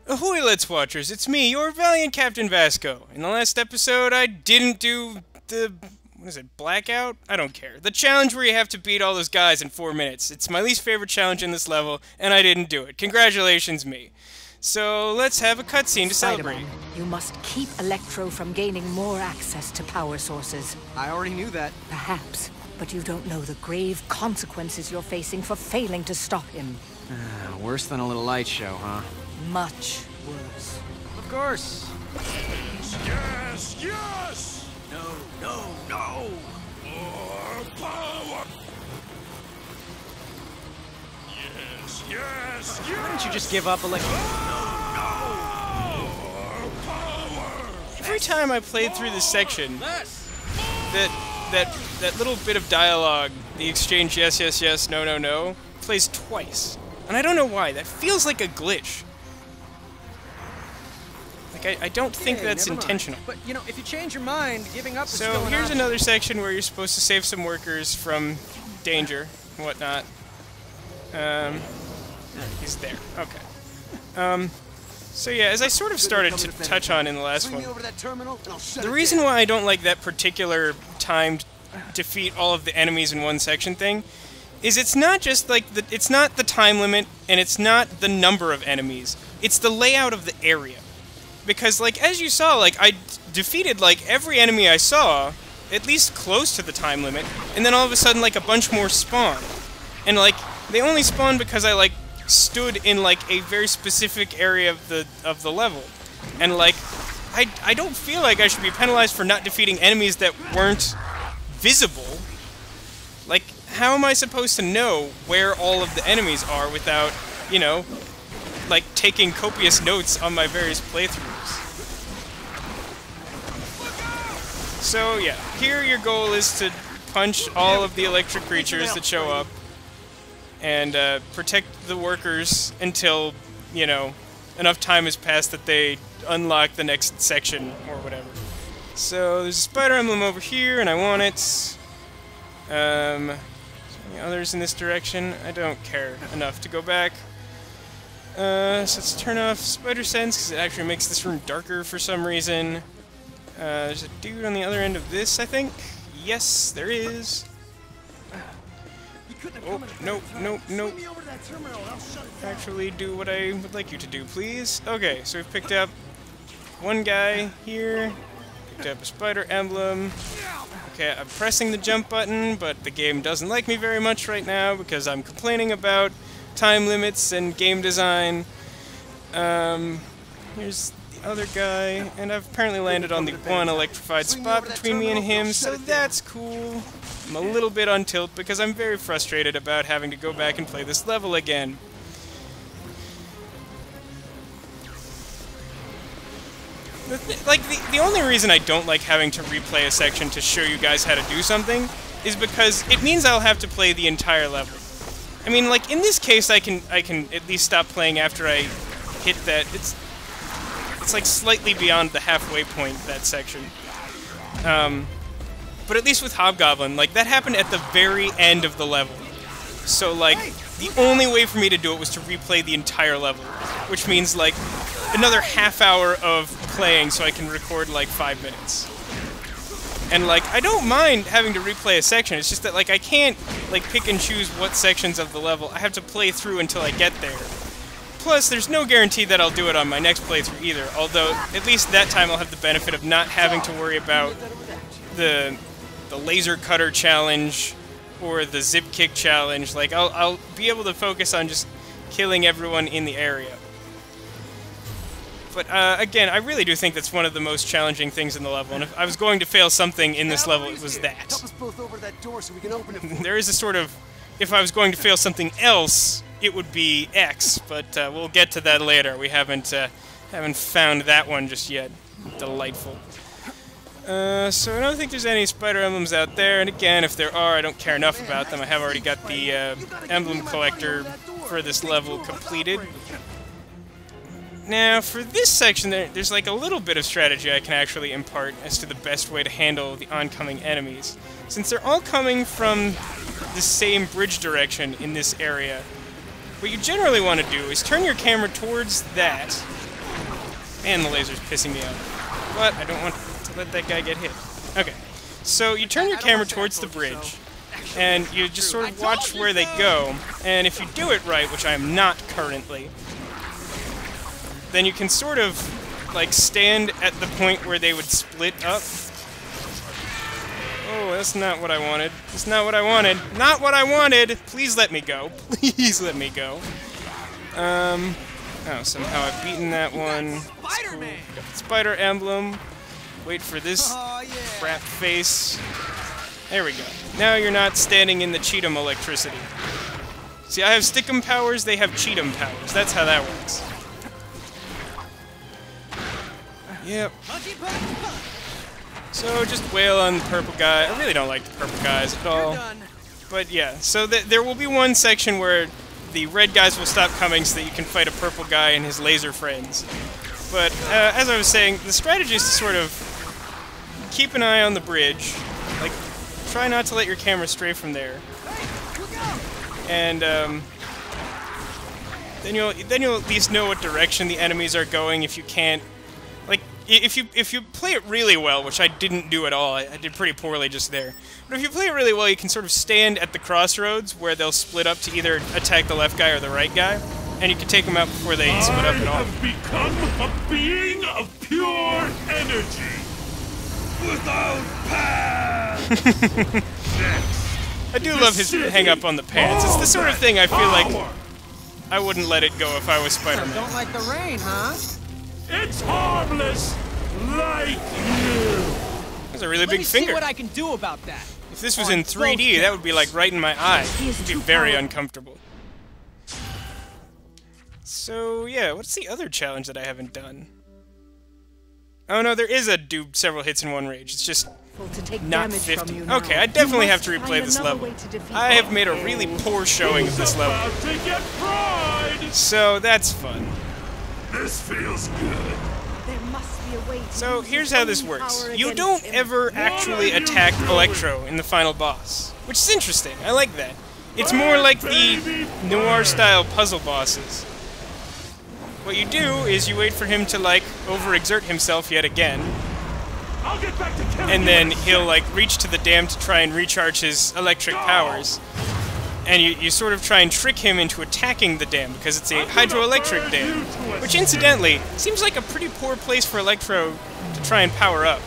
Ahoy, Let's Watchers! It's me, your valiant Captain Vasco. In the last episode, I didn't do the... what is it, Blackout? I don't care. The challenge where you have to beat all those guys in 4 minutes. It's my least favorite challenge in this level, and I didn't do it. Congratulations, me. So, let's have a cutscene to celebrate. You must keep Electro from gaining more access to power sources. I already knew that. Perhaps, but you don't know the grave consequences you're facing for failing to stop him. Worse than a little light show, huh? Much worse. Of course. Yes, yes! No. More power! Yes! Why don't you just give up, Electro? More power! Every time I played through this section, that little bit of dialogue, the exchange yes, no, plays twice. And I don't know why. That feels like a glitch. Like, I don't think that's intentional. But, you know, if you change your mind, giving up is So, still an here's option. another section where you're supposed to save some workers from danger and whatnot. He's there. Okay. So yeah, as I sort of started to touch on in the last one, the reason why I don't like that particular timed defeat all of the enemies in one section thing is it's not just like it's not the time limit and it's not the number of enemies. It's the layout of the area. Because like as you saw, like I defeated like every enemy I saw at least close to the time limit, and then all of a sudden like a bunch more spawn. And like they only spawn because I like stood in like a very specific area of the level. And like I don't feel like I should be penalized for not defeating enemies that weren't visible. Like, how am I supposed to know where all of the enemies are without, you know, like taking copious notes on my various playthroughs? So yeah, here your goal is to punch all of the electric creatures that show up and protect the workers until, you know, enough time has passed that they unlock the next section or whatever. So there's a spider emblem over here, and I want it. Any others in this direction? I don't care enough to go back. So let's turn off spider sense, because it actually makes this room darker for some reason. There's a dude on the other end of this, I think. Yes, there is. Oh, nope. Actually, do what I would like you to do, please. Okay, so we've picked up one guy here. Picked up a spider emblem. Okay, I'm pressing the jump button, but the game doesn't like me very much right now because I'm complaining about time limits and game design. Here's the other guy, and I've apparently landed on the one electrified spot between me and him, so that's cool. I'm a little bit on tilt because I'm very frustrated about having to go back and play this level again. The only reason I don't like having to replay a section to show you guys how to do something is because it means I'll have to play the entire level. I mean, like, in this case, I can at least stop playing after I hit that. It's like slightly beyond the halfway point, that section. But at least with Hobgoblin, like, that happened at the very end of the level. So, like, the only way for me to do it was to replay the entire level, which means, like, another half hour of playing so I can record, like, 5 minutes. And, like, I don't mind having to replay a section, it's just that, like, I can't, like, pick and choose what sections of the level I have to play through until I get there. Plus, there's no guarantee that I'll do it on my next playthrough either, although at least that time I'll have the benefit of not having to worry about the laser cutter challenge or the zip kick challenge. Like, I'll be able to focus on just killing everyone in the area. But again, I really do think that's one of the most challenging things in the level, and if I was going to fail something in this level, it was that. There is a sort of, if I was going to fail something else, it would be X, but we'll get to that later. We haven't found that one just yet. Delightful. So I don't think there's any spider emblems out there, and again, if there are, I don't care enough about them. I have already got the emblem collector for this level completed. Now, for this section, there's like a little bit of strategy I can actually impart as to the best way to handle the oncoming enemies. Since they're all coming from the same bridge direction in this area, what you generally want to do is turn your camera towards that, Man, the laser's pissing me off. But I don't want to let that guy get hit. Okay. So you turn your camera towards the bridge, and you just sort of watch where they go, and if you do it right, which I am not currently, then you can sort of, like, stand at the point where they would split up. Oh, that's not what I wanted. That's not what I wanted. Not what I wanted! Please let me go. Please let me go. Oh, somehow I've beaten that one. Spider-Man! Cool. Got the spider emblem. Wait for this crap face. There we go. Now you're not standing in the cheatum electricity. See, I have stickum powers, they have cheatum powers. That's how that works. Yep. So just wail on the purple guy. I really don't like the purple guys at all. But yeah, so there will be one section where the red guys will stop coming so that you can fight a purple guy and his laser friends. But as I was saying, the strategy is to sort of keep an eye on the bridge. Like, try not to let your camera stray from there. And then you'll at least know what direction the enemies are going if you can't. Like, if you play it really well, which I didn't do at all, I did pretty poorly just there. But if you play it really well, you can sort of stand at the crossroads where they'll split up to either attack the left guy or the right guy, and you can take them out before they split up at all. I have become a being of pure energy, without pants. Next. I do love his hang up on the pants. It's the sort of thing I feel like I wouldn't let it go if I was Spider-Man. Don't like the rain, huh? It's harmless, like you. That's a really big finger. See what I can do about that. If this was in 3D, that would be like right in my eye. It would be very uncomfortable. So yeah, what's the other challenge that I haven't done? Oh no, there is a do several hits in one rage. It's just not 50. Okay, I definitely have to replay this level. I have made a really poor showing of this level. So that's fun. This feels good. So here's how this works. You don't ever actually attack Electro in the final boss, which is interesting. I like that. It's more like the noir-style puzzle bosses. What you do is you wait for him to, like, overexert himself yet again, and then he'll, like, reach to the dam to try and recharge his electric powers. And you sort of try and trick him into attacking the dam, because it's a hydroelectric dam. Which, incidentally, seems like a pretty poor place for Electro to try and power up.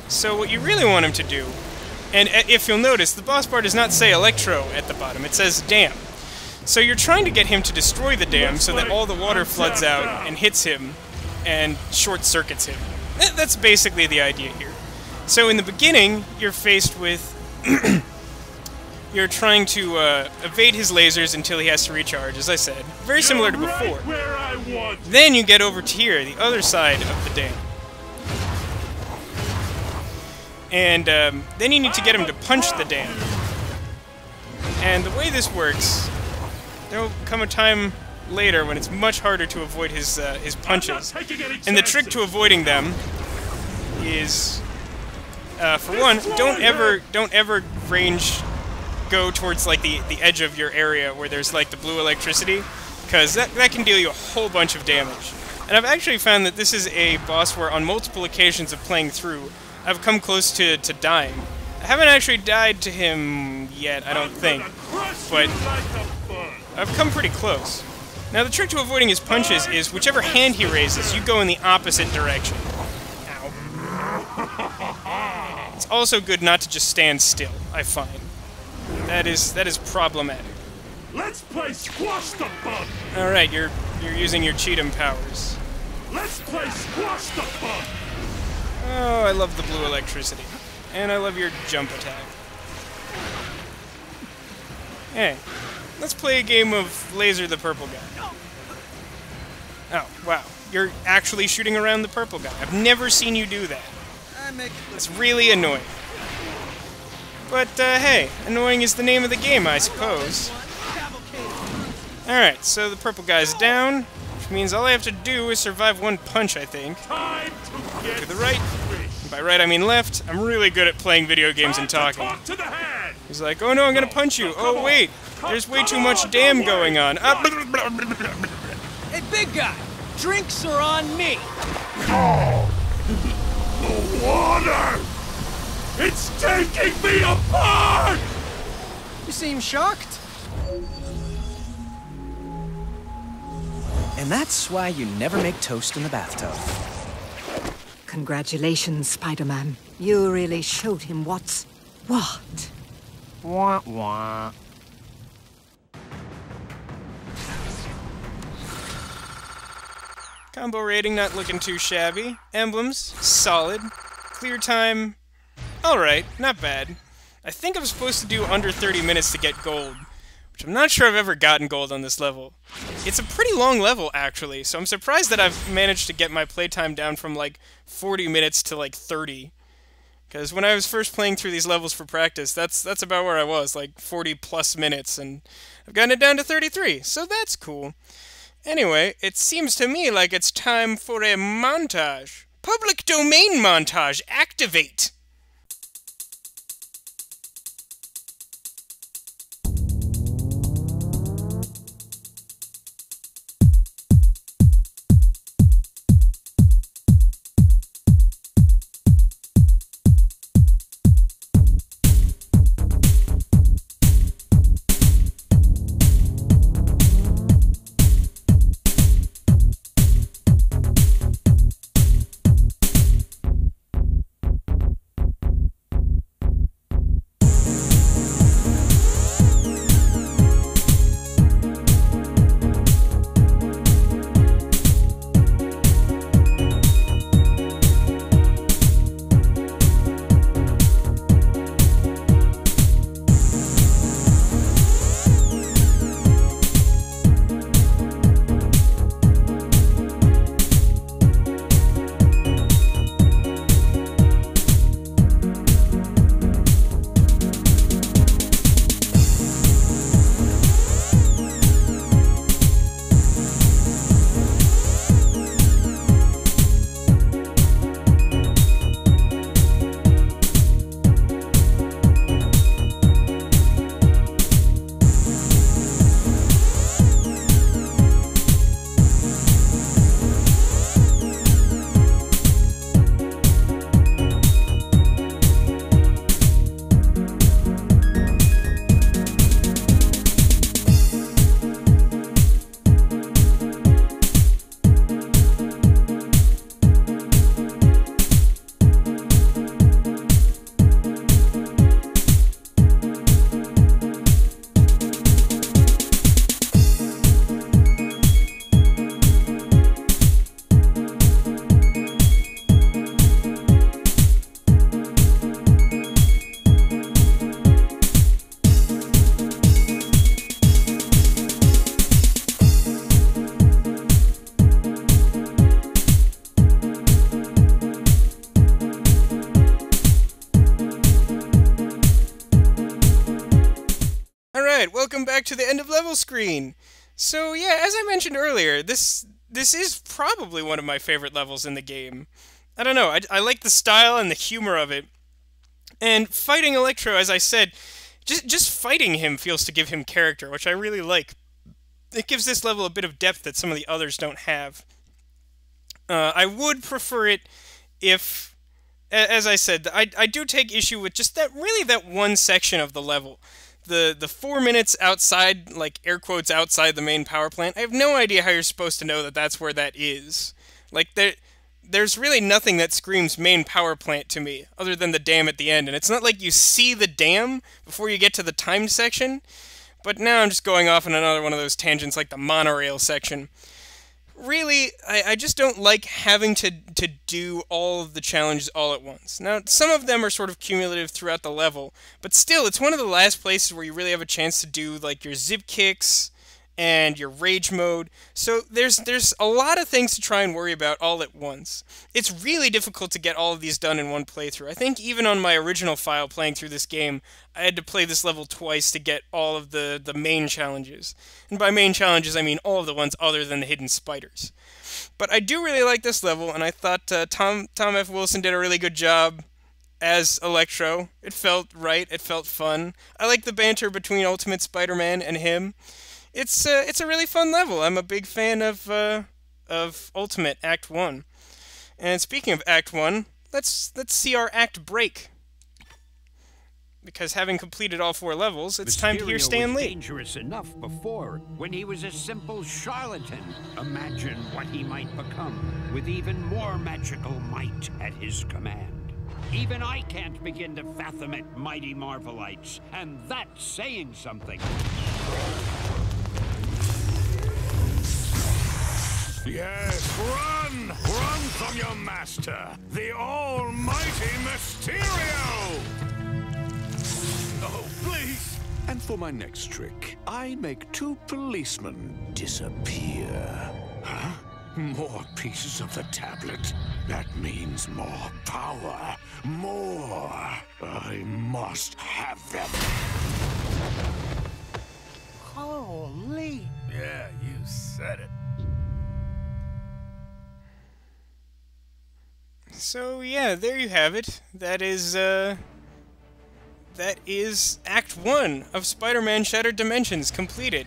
So what you really want him to do, and if you'll notice, the boss bar does not say Electro at the bottom, it says dam. So you're trying to get him to destroy the dam so that all the water floods out and hits him and short-circuits him. That's basically the idea here. So in the beginning, you're faced with... You're trying to evade his lasers until he has to recharge, as I said. Very similar to before. Then you get over to here, the other side of the dam. And then you need to get him to punch the dam. And the way this works, there will come a time later when it's much harder to avoid his punches. And the trick to avoiding them is, for one, don't ever range go towards like the edge of your area where there's like the blue electricity, because that can deal you a whole bunch of damage. And I've actually found that this is a boss where on multiple occasions of playing through, I've come close to dying. I haven't actually died to him yet, I don't think, but I've come pretty close. Now the trick to avoiding his punches is whichever hand he raises, you go in the opposite direction. Ow. It's also good not to just stand still, I find. That is problematic. Let's play squash the bug. All right, you're using your cheatum powers. Let's play squash the bug. Oh, I love the blue electricity, and I love your jump attack. Hey, let's play a game of laser the purple guy. Oh, wow, you're actually shooting around the purple guy. I've never seen you do that. It's really annoying. But, hey, annoying is the name of the game, I suppose. Alright, so the purple guy's down, which means all I have to do is survive one punch, I think. Go to the right. And by right, I mean left. I'm really good at playing video games and talking. He's like, oh no, I'm gonna punch you. Oh wait, there's way too much dam going on. Hey, big guy! Drinks are on me. The water! It's taking me apart! You seem shocked. And that's why you never make toast in the bathtub. Congratulations, Spider-Man. You really showed him what's what. Wah wah. Combo rating not looking too shabby. Emblems, solid. Clear time, alright, not bad. I think I'm supposed to do under 30 minutes to get gold, which I'm not sure I've ever gotten gold on this level. It's a pretty long level, actually, so I'm surprised that I've managed to get my playtime down from like 40 minutes to like 30. Because when I was first playing through these levels for practice, that's about where I was, like 40 plus minutes, and I've gotten it down to 33, so that's cool. Anyway, it seems to me like it's time for a montage. Public domain montage, activate! Alright, welcome back to the end of level screen. So yeah, as I mentioned earlier, this is probably one of my favorite levels in the game. I don't know, I like the style and the humor of it. And fighting Electro, as I said, just fighting him feels to give him character, which I really like. It gives this level a bit of depth that some of the others don't have. I would prefer it if, as I said, I do take issue with just that one section of the level. The 4 minutes outside, like air quotes outside the main power plant. I have no idea how you're supposed to know that that's where that is. Like there's really nothing that screams main power plant to me other than the dam at the end, and it's not like you see the dam before you get to the timed section. But now I'm just going off on another one of those tangents like the monorail section. Really, I just don't like having to do all of the challenges all at once. Now, some of them are sort of cumulative throughout the level, but still, it's one of the last places where you really have a chance to do, like, your zip kicks and your rage mode. So there's a lot of things to try and worry about all at once. It's really difficult to get all of these done in one playthrough. I think even on my original file playing through this game, I had to play this level twice to get all of the main challenges. And by main challenges, I mean all of the ones other than the hidden spiders. But I do really like this level, and I thought Tom F. Wilson did a really good job as Electro. It felt right, it felt fun. I like the banter between Ultimate Spider-Man and him. It's a really fun level. I'm a big fan of of Ultimate Act 1. And speaking of Act 1, let's see our act break. Because having completed all 4 levels, it's time to hear Stan was Lee. Dangerous enough before, when he was a simple charlatan. Imagine what he might become, with even more magical might at his command. Even I can't begin to fathom it, mighty Marvelites, and that's saying something. Yes, run! Run from your master, the almighty Mysterio! Oh, please! And for my next trick, I make 2 policemen disappear. Huh? More pieces of the tablet. That means more power. More. I must have them. Holy. Yeah, you said it. So yeah, there you have it. That is Act 1 of Spider-Man Shattered Dimensions completed.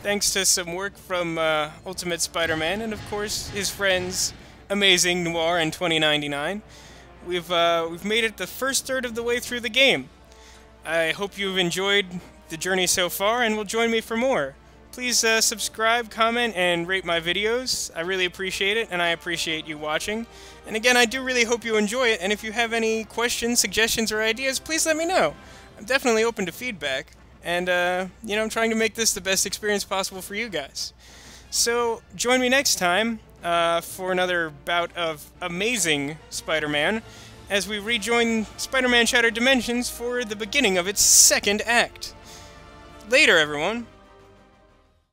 Thanks to some work from Ultimate Spider-Man and of course his friends Amazing Noir and 2099. We've made it the first third of the way through the game. I hope you've enjoyed the journey so far and will join me for more. Please subscribe, comment, and rate my videos. I really appreciate it, and I appreciate you watching. And again, I do really hope you enjoy it, and if you have any questions, suggestions, or ideas, please let me know. I'm definitely open to feedback, and, you know, I'm trying to make this the best experience possible for you guys. So, join me next time for another bout of amazing Spider-Man, as we rejoin Spider-Man Shattered Dimensions for the beginning of its second act. Later, everyone.